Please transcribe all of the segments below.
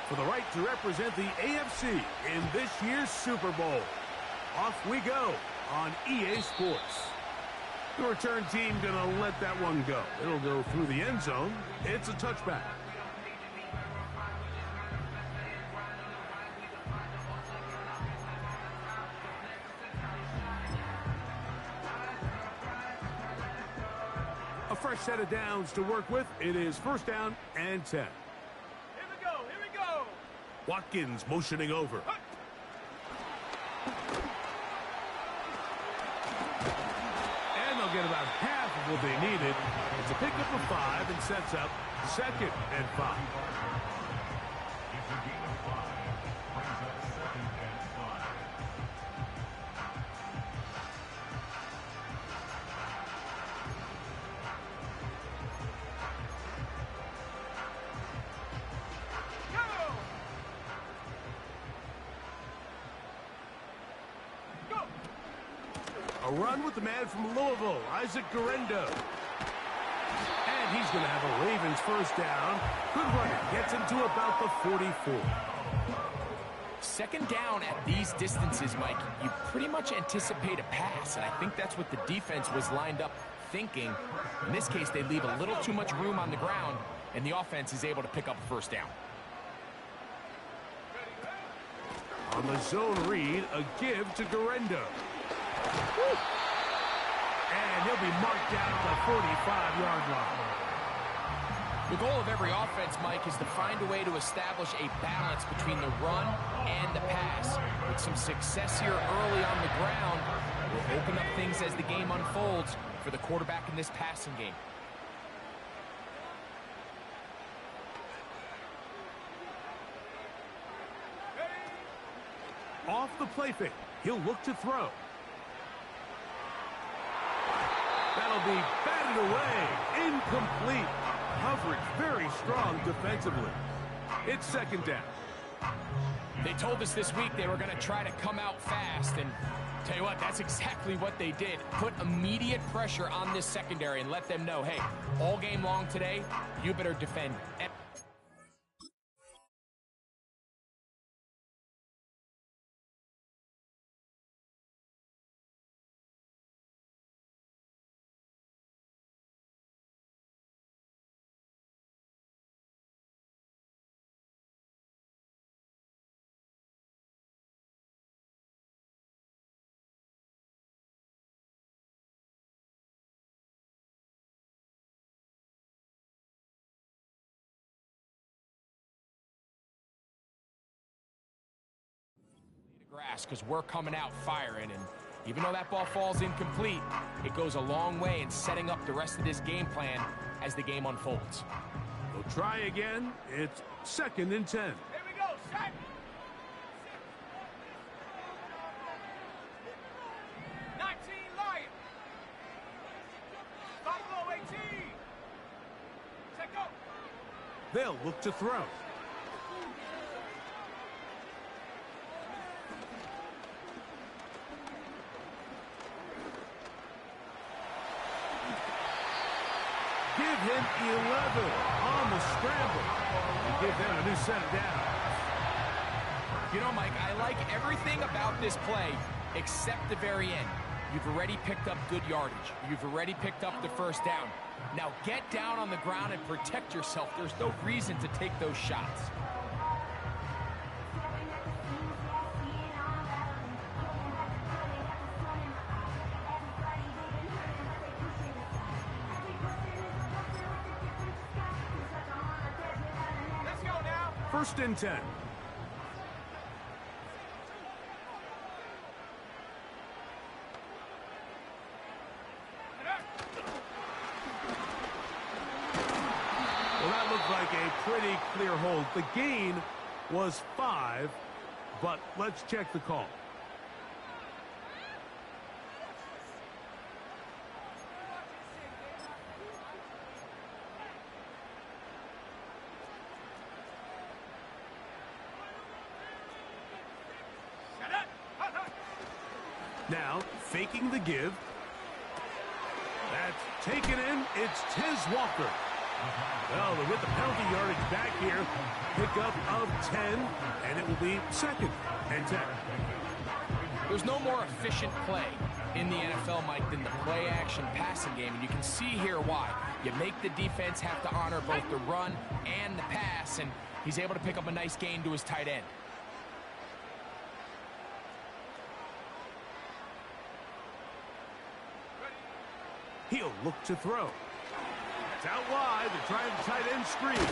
for the right to represent the AFC in this year's Super Bowl. Off we go on EA Sports. The return team gonna let that one go. It'll go through the end zone. It's a touchback. A fresh set of downs to work with. It is first down and 10. Here we go. Watkins motioning over. And they'll get about half of what they needed. It's a pickup of 5 and sets up 2nd and 5. A run with the man from Louisville, Isaac Guerendo. And he's going to have a Ravens first down. Good running. Gets him to about the 44. Second down at these distances, Mike, you pretty much anticipate a pass, and I think that's what the defense was lined up thinking. In this case, they leave a little too much room on the ground, and the offense is able to pick up a first down. On the zone read, a give to Guerendo. And he'll be marked down at the 45-yard line. The goal of every offense, Mike, is to find a way to establish a balance between the run and the pass. With some success here early on the ground, will open up things as the game unfolds for the quarterback in this passing game. Off the play fake, he'll look to throw. That'll be batted away. Incomplete. Coverage very strong defensively. It's 2nd down. They told us this week they were going to try to come out fast, and tell you what, that's exactly what they did. Put immediate pressure on this secondary and let them know, hey, all game long today, you better defend. Grass, because we're coming out firing, and even though that ball falls incomplete, it goes a long way in setting up the rest of this game plan as the game unfolds. We'll try again. It's 2nd and 10. Here we go, set. 19 Lions. Buffalo 18. Set go. They'll look to throw. Give him 11 on the scramble. And give them a new set of downs. You know, Mike, I like everything about this play except the very end. You've already picked up good yardage. You've already picked up the first down. Now get down on the ground and protect yourself. There's no reason to take those shots. First and 10. Well, that looked like a pretty clear hold. The gain was 5, but let's check the call. Now, faking the give. That's taken in. It's Tez Walker. Well, with the penalty yardage back here, pickup of 10, and it will be 2nd and 10. There's no more efficient play in the NFL, Mike, than the play-action passing game, and you can see here why. You make the defense have to honor both the run and the pass, and he's able to pick up a nice gain to his tight end. He'll look to throw. It's out wide. They're trying the tight end screen.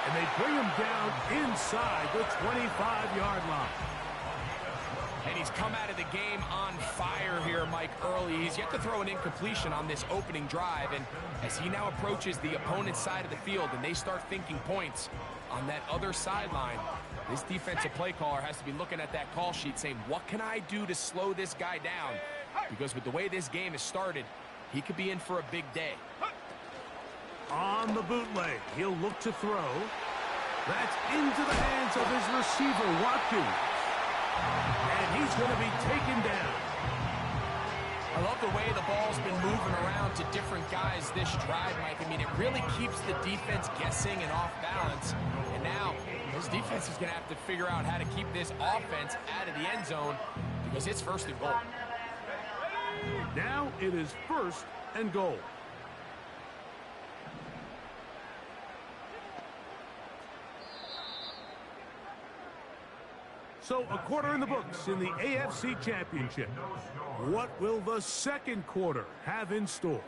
And they bring him down inside the 25-yard line. And he's come out of the game on fire here, Mike, early. He's yet to throw an incompletion on this opening drive. And as he now approaches the opponent's side of the field and they start thinking points on that other sideline, this defensive play caller has to be looking at that call sheet saying, what can I do to slow this guy down? Because with the way this game has started, he could be in for a big day. On the bootleg, he'll look to throw. That's into the hands of his receiver, Watkins. And he's going to be taken down. I love the way the ball's been moving around to different guys this drive, Mike. I mean, it really keeps the defense guessing and off balance. And now, this defense is going to have to figure out how to keep this offense out of the end zone because it's 1st and goal. Now it is 1st and goal. So a quarter in the books in the AFC Championship. What will the 2nd quarter have in store?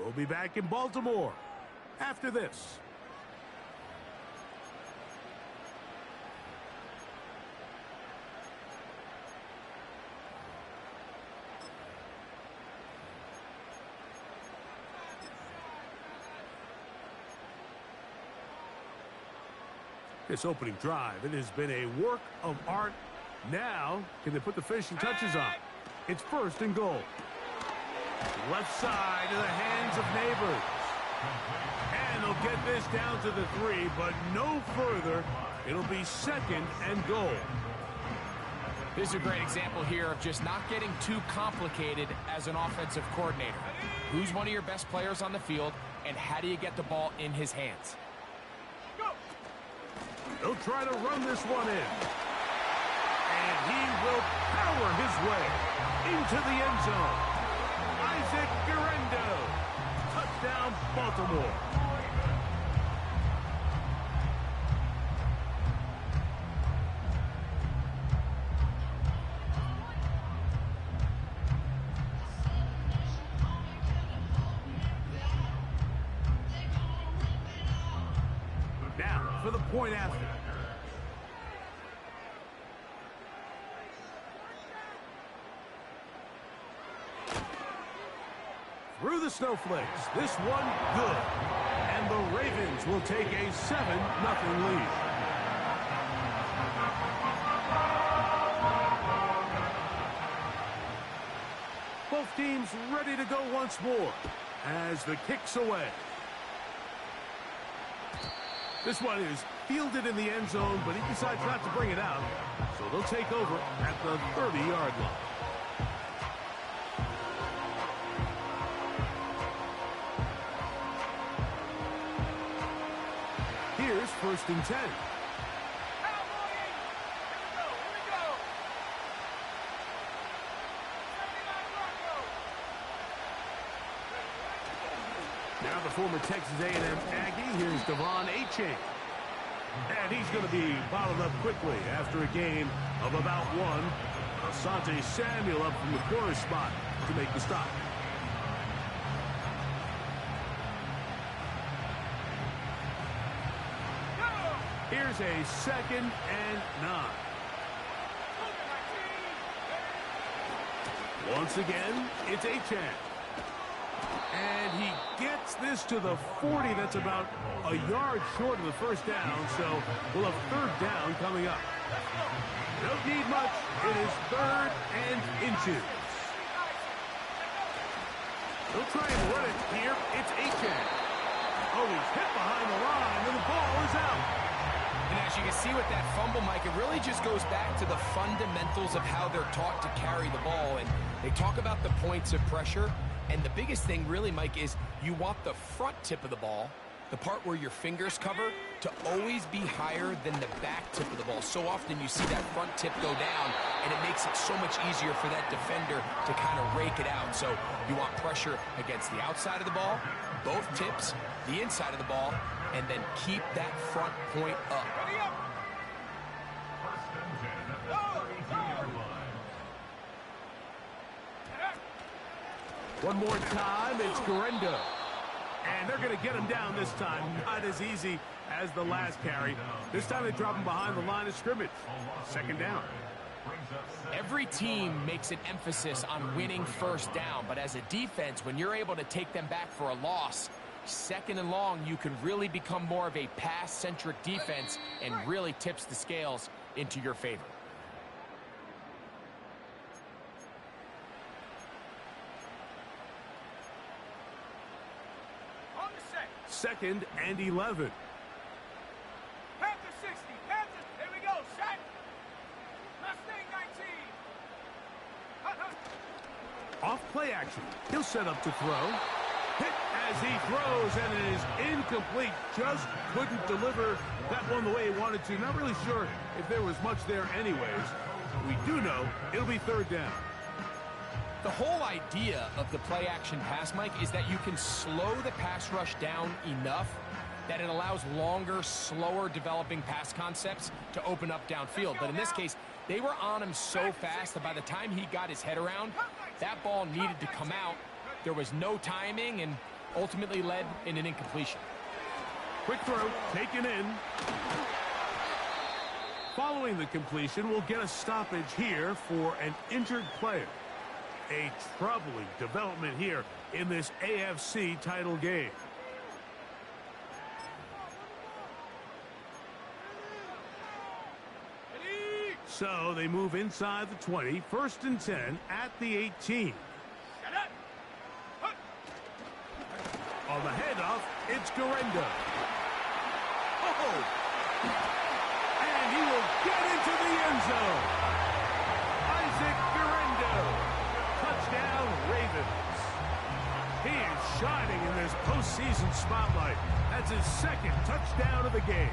We'll be back in Baltimore after this. This opening drive, it has been a work of art. Now, can they put the finishing touches on? It's 1st and goal. Left side to the hands of Neighbors. And they'll get this down to the 3, but no further. It'll be 2nd and goal. This is a great example here of just not getting too complicated as an offensive coordinator. Who's one of your best players on the field, and how do you get the ball in his hands? He'll try to run this one in. And he will power his way into the end zone. Isaac Guerrero. Touchdown, Baltimore. Now for the point after. Through the snowflakes, this one good. And the Ravens will take a 7-0 lead. Both teams ready to go once more as the kick's away. This one is fielded in the end zone, but he decides not to bring it out. So they'll take over at the 30-yard line. Here's 1st and 10. Now the former Texas A&M Aggie, here's Devon Achane. And he's going to be bottled up quickly after a gain of about 1. Asante Samuel up from the corner spot to make the stop. Here's a 2nd and 9. Once again, it's Achane. And he gets this to the 40. That's about a yard short of the 1st down, so we'll have 3rd down coming up. Don't need much. It is 3rd and inches. They'll try and run it here. It's Achane. Oh, he's hit behind the line, and the ball is out. And as you can see with that fumble, Mike, it really just goes back to the fundamentals of how they're taught to carry the ball. And they talk about the points of pressure. And the biggest thing really, Mike, is you want the front tip of the ball, the part where your fingers cover, to always be higher than the back tip of the ball. So often you see that front tip go down, and it makes it so much easier for that defender to kind of rake it out. So you want pressure against the outside of the ball, both tips, the inside of the ball, and then keep that front point up. Ready up. One more time, it's Garendo. And they're going to get him down this time. Not as easy as the last carry. This time they drop him behind the line of scrimmage. Second down. Every team makes an emphasis on winning first down, but as a defense, when you're able to take them back for a loss, second and long, you can really become more of a pass-centric defense and really tips the scales into your favor. On the set. Second and 11. Panther 60. Panthers. Here we go. Set. Mustang 19. Hut, hut. Off play action. He'll set up to throw. Hit as he throws, and it is incomplete. Just couldn't deliver that one the way he wanted to. Not really sure if there was much there anyways. We do know it'll be third down. The whole idea of the play-action pass, Mike, is that you can slow the pass rush down enough that it allows longer, slower developing pass concepts to open up downfield. But in this case, they were on him so fast that by the time he got his head around, that ball needed to come out. There was no timing and ultimately led in an incompletion. Quick throw, taken in. Following the completion, we'll get a stoppage here for an injured player. A troubling development here in this AFC title game. So they move inside the 20, first and 10 at the 18. On the handoff, it's Garendo. Oh! And he will get into the end zone. Isaac Garendo. Touchdown, Ravens. He is shining in this postseason spotlight. That's his second touchdown of the game.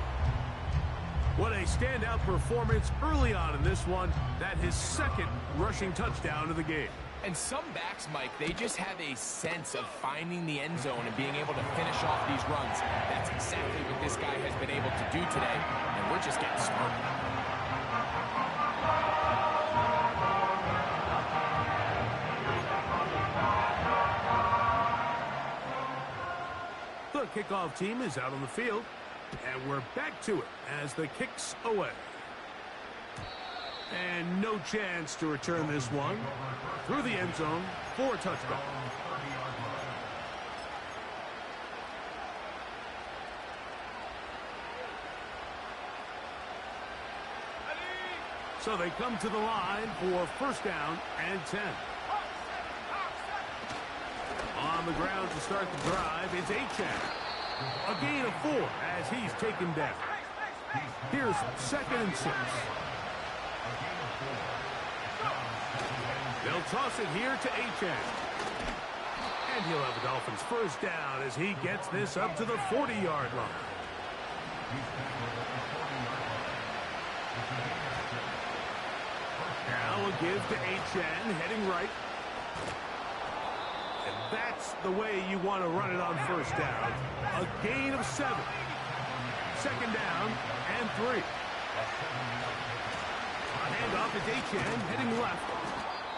What a standout performance early on in this one. That his second rushing touchdown of the game. And some backs, Mike, they just have a sense of finding the end zone and being able to finish off these runs. That's exactly what this guy has been able to do today, and we're just getting started. The kickoff team is out on the field, and we're back to it as the kick's away. And no chance to return this one through the end zone for a touchdown. So they come to the line for first down and 10. On the ground to start the drive is Achan. A gain of 4 as he's taken down. Here's second and 6. They'll toss it here to Achan. And he'll have the Dolphins first down as he gets this up to the 40-yard line. Now a give to Achan, heading right. And that's the way you want to run it on first down. A gain of 7. Second down and 3. Handoff is Achan, heading left.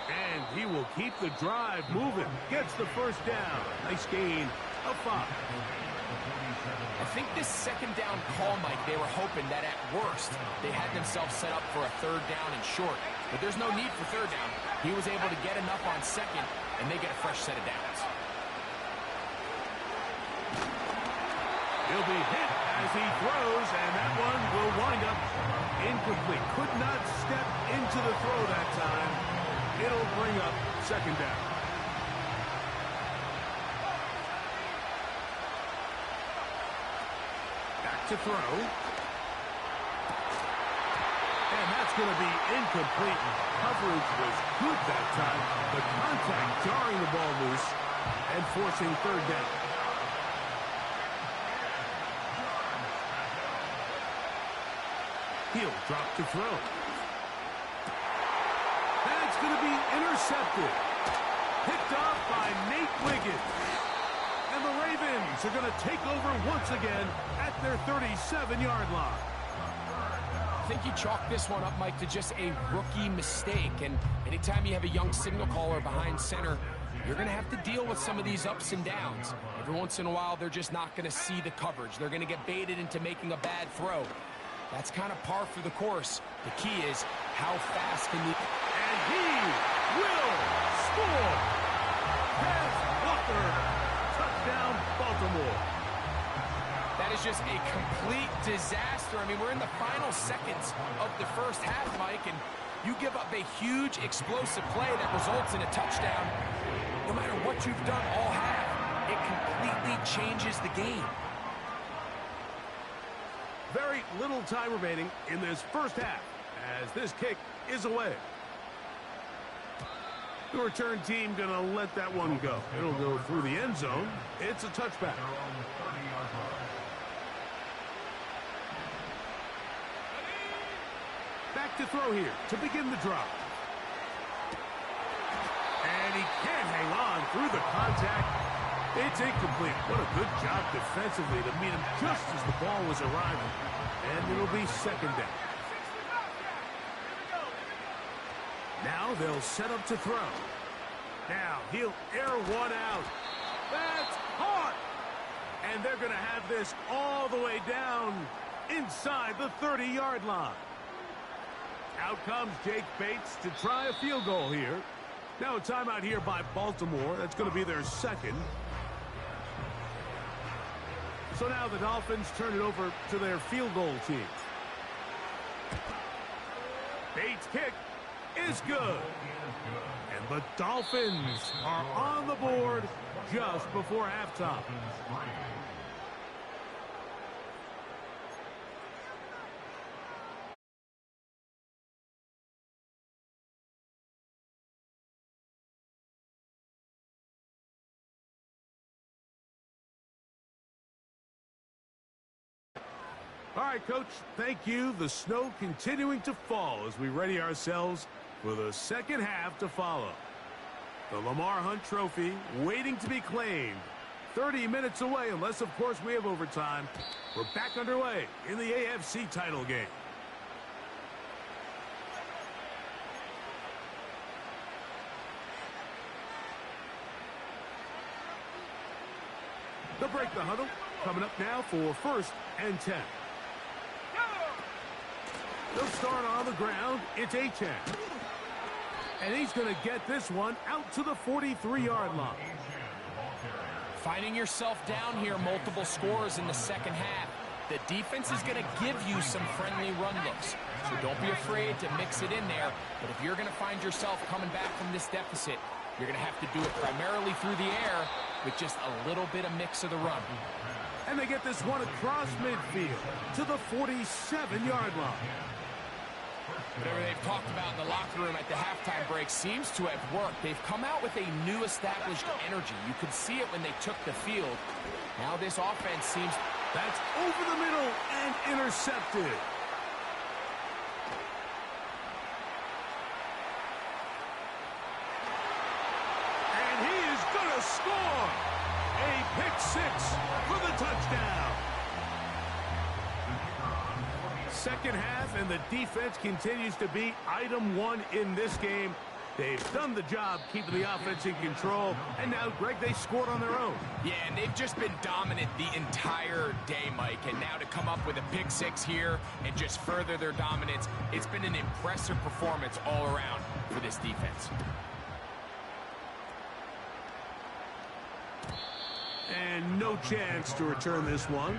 And he will keep the drive moving. Gets the first down. Nice gain of 5. I think this second down call, Mike, they were hoping that at worst they had themselves set up for a third down and short. But there's no need for third down. He was able to get enough on second, and they get a fresh set of downs. He'll be hit as he throws, and that one will wind up incomplete. Could not step into the throw that time. It'll bring up second down. Back to throw. And that's going to be incomplete. Coverage was good that time. The contact jarring the ball loose. and forcing third down. He'll drop to throw. That's going to be intercepted. Picked off by Nate Wiggins. And the Ravens are going to take over once again at their 37-yard line. I think you chalk this one up, Mike, to just a rookie mistake. And anytime you have a young signal caller behind center, you're going to have to deal with some of these ups and downs. Every once in a while, they're just not going to see the coverage. They're going to get baited into making a bad throw. That's kind of par for the course. The key is how fast can you... And he will score. Pass Walker. Touchdown, Baltimore. That is just a complete disaster. I mean, we're in the final seconds of the first half, Mike, and you give up a huge explosive play that results in a touchdown. No matter what you've done all half, it completely changes the game. Very little time remaining in this first half as this kick is away. The return team going to let that one go. It'll go through the end zone. It's a touchback. Back to throw here to begin the drive. And he can't hang on through the contact. It's incomplete. What a good job defensively to meet him just as the ball was arriving. And it'll be second down. Now they'll set up to throw. Now he'll air one out. That's caught. And they're going to have this all the way down inside the 30-yard line. Out comes Jake Bates to try a field goal here. Now a timeout here by Baltimore. That's going to be their second. So now the Dolphins turn it over to their field goal team. Bates' kick is good. And the Dolphins are on the board just before halftime. All right, Coach, thank you. The snow continuing to fall as we ready ourselves for the second half to follow. The Lamar Hunt Trophy waiting to be claimed. 30 minutes away, unless, of course, we have overtime. We're back underway in the AFC title game. They'll break the huddle. Coming up now for 1st and 10. They'll start on the ground. It's Achane. And he's going to get this one out to the 43-yard line. Finding yourself down here, multiple scores in the second half. The defense is going to give you some friendly run looks. So don't be afraid to mix it in there. But if you're going to find yourself coming back from this deficit, you're going to have to do it primarily through the air with just a little bit of mix of the run. And they get this one across midfield to the 47-yard line. Whatever they've talked about in the locker room at the halftime break seems to have worked. They've come out with a new established energy. You could see it when they took the field. Now this offense seems... That's over the middle and intercepted. And he is going to score. A pick six for the touchdown. Second half, and the defense continues to be item one in this game. They've done the job keeping the offense in control, and now, Greg, they scored on their own. Yeah, and they've just been dominant the entire day, Mike, and now to come up with a pick six here and just further their dominance, it's been an impressive performance all around for this defense. And no chance to return this one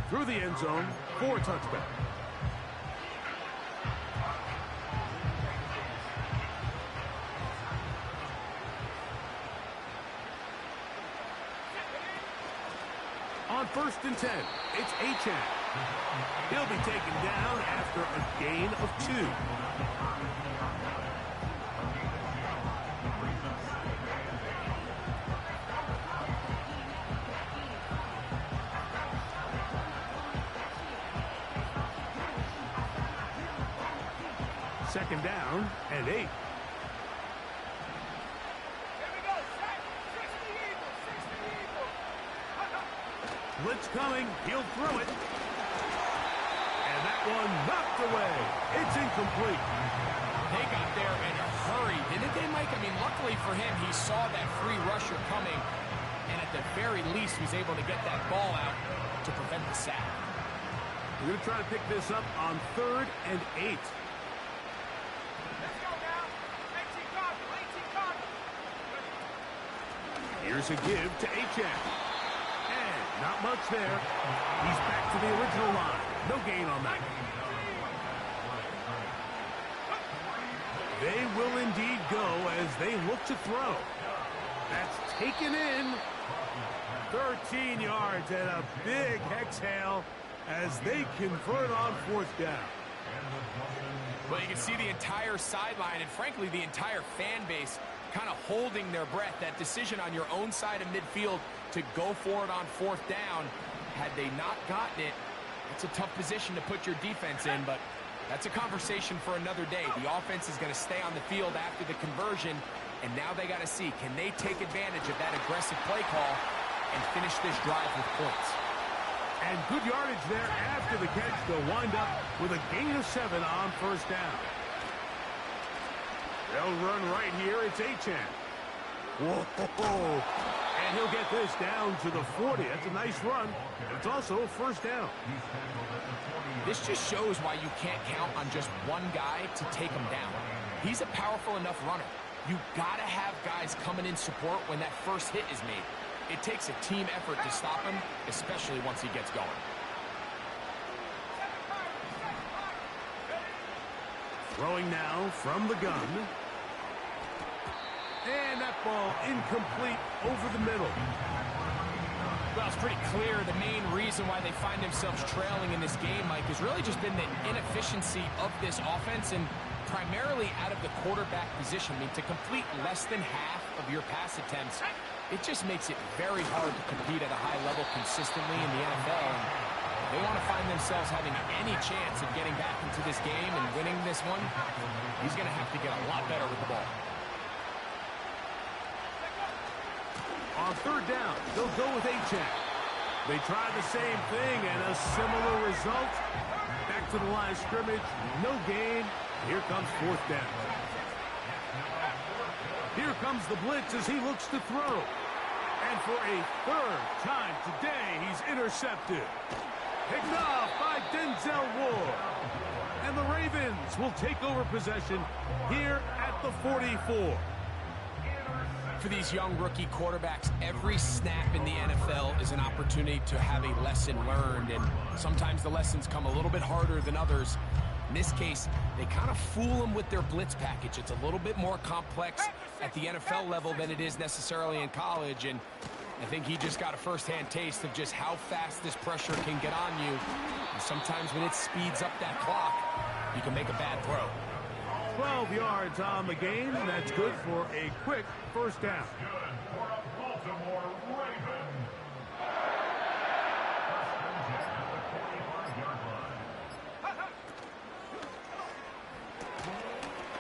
through the end zone for a touchback. On 1st and 10, it's Achane. He'll be taken down after a gain of 2. Second down and 8. Here we go, set. 60 Eagles, 60 Eagles. Blitz coming. He'll throw it. And that one knocked away. It's incomplete. They got there in a hurry, didn't they, Mike? I mean, luckily for him, he saw that free rusher coming, and at the very least was able to get that ball out to prevent the sack. We're going to try to pick this up on 3rd and 8. Let's go now. 18 Cardinal, 18 Cardinal. Here's a give to Achane. And not much there. He's back to the original line. No gain on that. They will indeed go as they look to throw. That's taken in. 13 yards and a big exhale as they convert on 4th down. Well, you can see the entire sideline and, frankly, the entire fan base kind of holding their breath. That decision on your own side of midfield to go for it on 4th down, had they not gotten it, it's a tough position to put your defense in, but that's a conversation for another day. The offense is going to stay on the field after the conversion, and now they got to see, can they take advantage of that aggressive play call and finish this drive with points? And good yardage there after the catch. They'll wind up with a gain of 7 on 1st down. They'll run right here. It's Achane. Whoa. And he'll get this down to the 40. That's a nice run. It's also 1st down. This just shows why you can't count on just one guy to take him down. He's a powerful enough runner. You got to have guys coming in support when that first hit is made. It takes a team effort to stop him, especially once he gets going. Throwing now from the gun. And that ball incomplete over the middle. Well, it's pretty clear the main reason why they find themselves trailing in this game, Mike, has really just been the inefficiency of this offense and primarily out of the quarterback position. I mean, to complete less than half of your pass attempts, it just makes it very hard to compete at a high level consistently in the NFL. And they want to find themselves having any chance of getting back into this game and winning this one. He's going to have to get a lot better with the ball. On 3rd down, they'll go with Achane. They try the same thing and a similar result. Back to the line of scrimmage, no gain. Here comes 4th down. Here comes the blitz as he looks to throw. And for a 3rd time today, he's intercepted. Picked off by Denzel Ward. And the Ravens will take over possession here at the 44. For these young rookie quarterbacks, every snap in the NFL is an opportunity to have a lesson learned, and sometimes the lessons come a little bit harder than others. In this case, they kind of fool them with their blitz package. It's a little bit more complex at the NFL level than it is necessarily in college, and I think he just got a first-hand taste of just how fast this pressure can get on you. And sometimes when it speeds up that clock, you can make a bad throw. 12 yards on the game, and that's good for a quick 1st down.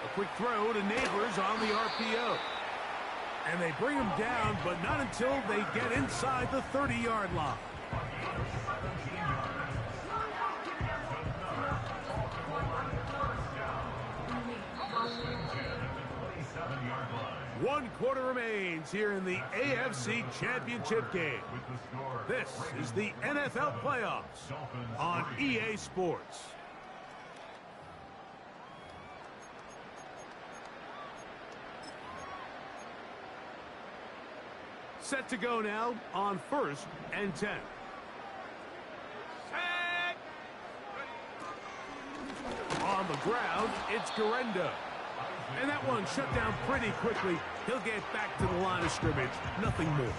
A quick throw to Neighbors on the RPO. And they bring him down, but not until they get inside the 30-yard line. One quarter remains here in the AFC Championship game. This is the NFL Playoffs on EA Sports. Set to go now on 1st and 10. On the ground, it's Garendo. And that one shut down pretty quickly. He'll get back to the line of scrimmage. Nothing more.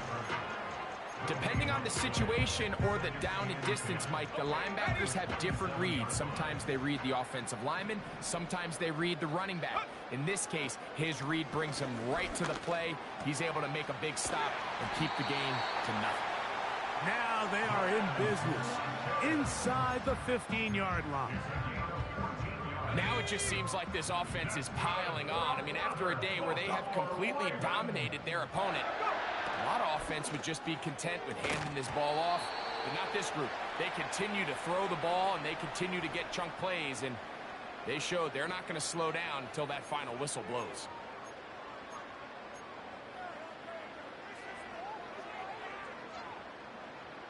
Depending on the situation or the down and distance, Mike, the linebackers have different reads. Sometimes they read the offensive lineman. Sometimes they read the running back. In this case, his read brings him right to the play. He's able to make a big stop and keep the game to nothing. Now they are in business inside the 15-yard line. Now it just seems like this offense is piling on. I mean, after a day where they have completely dominated their opponent, a lot of offense would just be content with handing this ball off, but not this group. They continue to throw the ball, and they continue to get chunk plays, and they showed they're not going to slow down until that final whistle blows.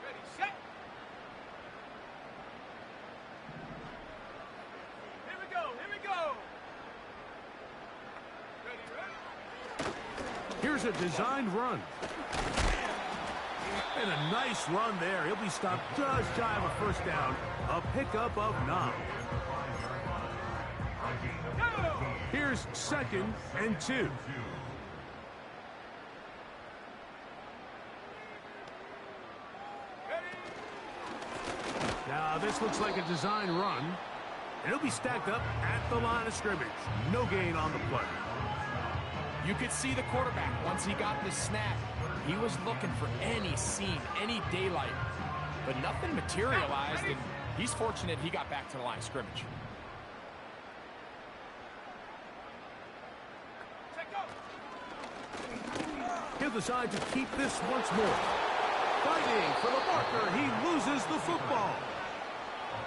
Ready, set. Here we go, here we go. Ready, ready. Here's a designed run. And a nice run there. He'll be stopped just shy of a first down. A pickup of 9. Here's 2nd and 2. Now this looks like a design run. And he'll be stacked up at the line of scrimmage. No gain on the play. You could see the quarterback, once he got the snap, he was looking for any seam, any daylight. But nothing materialized, and he's fortunate he got back to the line of scrimmage. He'll decide to keep this once more. Fighting for the marker, he loses the football.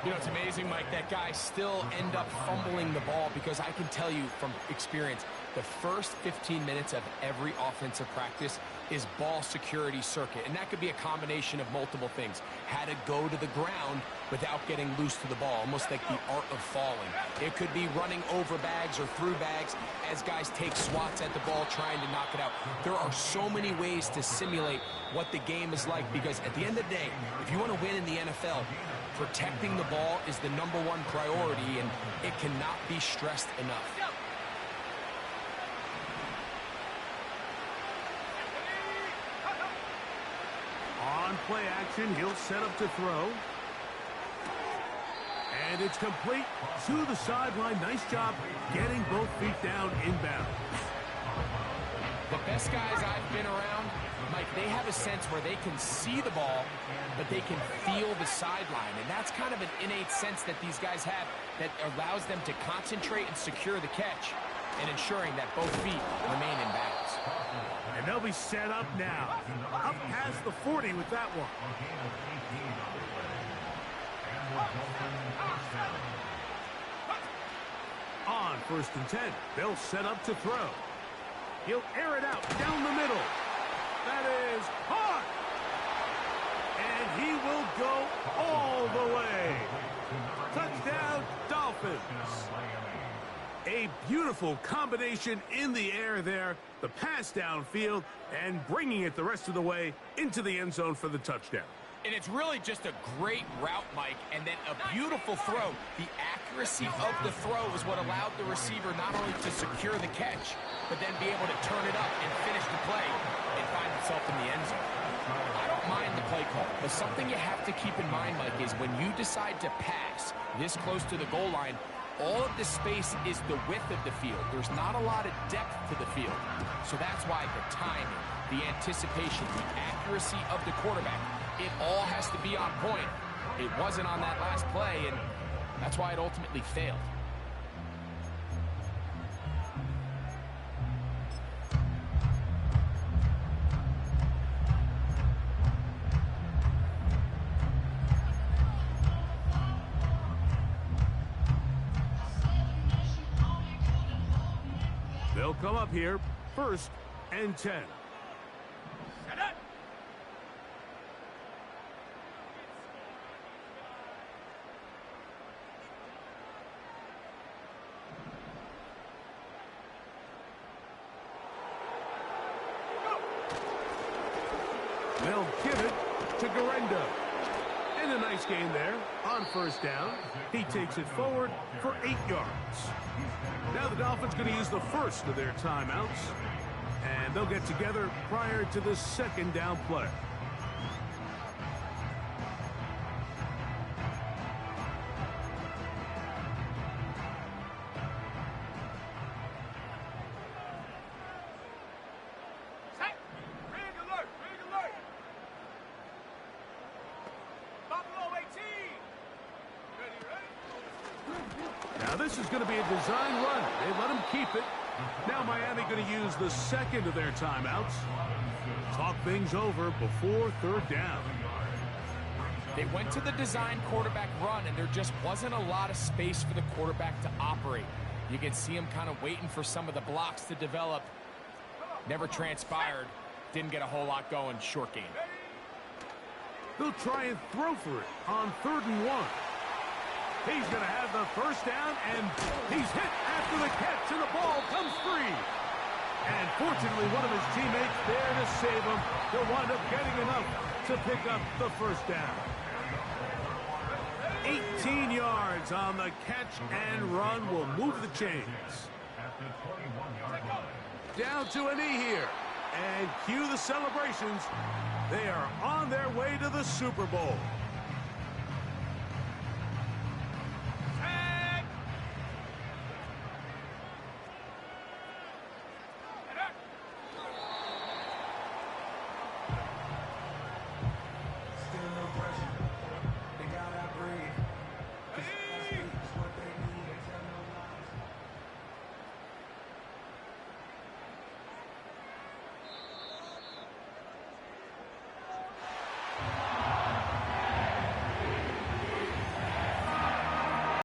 You know, it's amazing, Mike, that guys still end up fumbling the ball, because I can tell you from experience, the first 15 minutes of every offensive practice is ball security circuit, and that could be a combination of multiple things. How to go to the ground without getting loose to the ball, almost like the art of falling. It could be running over bags or through bags as guys take swats at the ball trying to knock it out. There are so many ways to simulate what the game is like, because at the end of the day, if you want to win in the NFL, protecting the ball is the #1 priority, and it cannot be stressed enough. On play action, he'll set up to throw. And it's complete to the sideline. Nice job getting both feet down inbound. The best guys I've been around, Mike, they have a sense where they can see the ball, but they can feel the sideline. And that's kind of an innate sense that these guys have that allows them to concentrate and secure the catch and ensuring that both feet remain in bounds. And they'll be set up now. Up past the 40 with that one. On 1st and 10, they'll set up to throw. He'll air it out down the middle. That is hard. And he will go all the way. Touchdown, Dolphins. A beautiful combination in the air there. The pass downfield and bringing it the rest of the way into the end zone for the touchdown. And it's really just a great route, Mike, and then a beautiful throw. The accuracy of the throw is what allowed the receiver not only to secure the catch, but then be able to turn it up and finish the play and find himself in the end zone. I don't mind the play call, but something you have to keep in mind, Mike, is when you decide to pass this close to the goal line, all of the space is the width of the field. There's not a lot of depth to the field. So that's why the timing, the anticipation, the accuracy of the quarterback, it all has to be on point. It wasn't on that last play, and that's why it ultimately failed. They'll come up here, 1st and 10. Set up. They'll give it to Garendo. And a nice gain there on 1st down. He takes it forward for 8 yards. Now the Dolphins going to use the first of their timeouts. And they'll get together prior to the 2nd down play. Set. Rig alert. Rig alert. Buffalo 18. Ready, ready. Now this is going to be a design run. They let him keep it. Now Miami going to use the second of their timeouts. Talk things over before third down. They went to the design quarterback run, and there just wasn't a lot of space for the quarterback to operate. You can see him kind of waiting for some of the blocks to develop. Never transpired. Didn't get a whole lot going. Short game. They'll try and throw for it on 3rd and 1. He's going to have the first down, and he's hit after the catch, and the ball comes free. And fortunately, one of his teammates there to save him. He'll wind up getting enough to pick up the first down. 18 yards on the catch and run will move the chains. Down to a knee here. And cue the celebrations. They are on their way to the Super Bowl.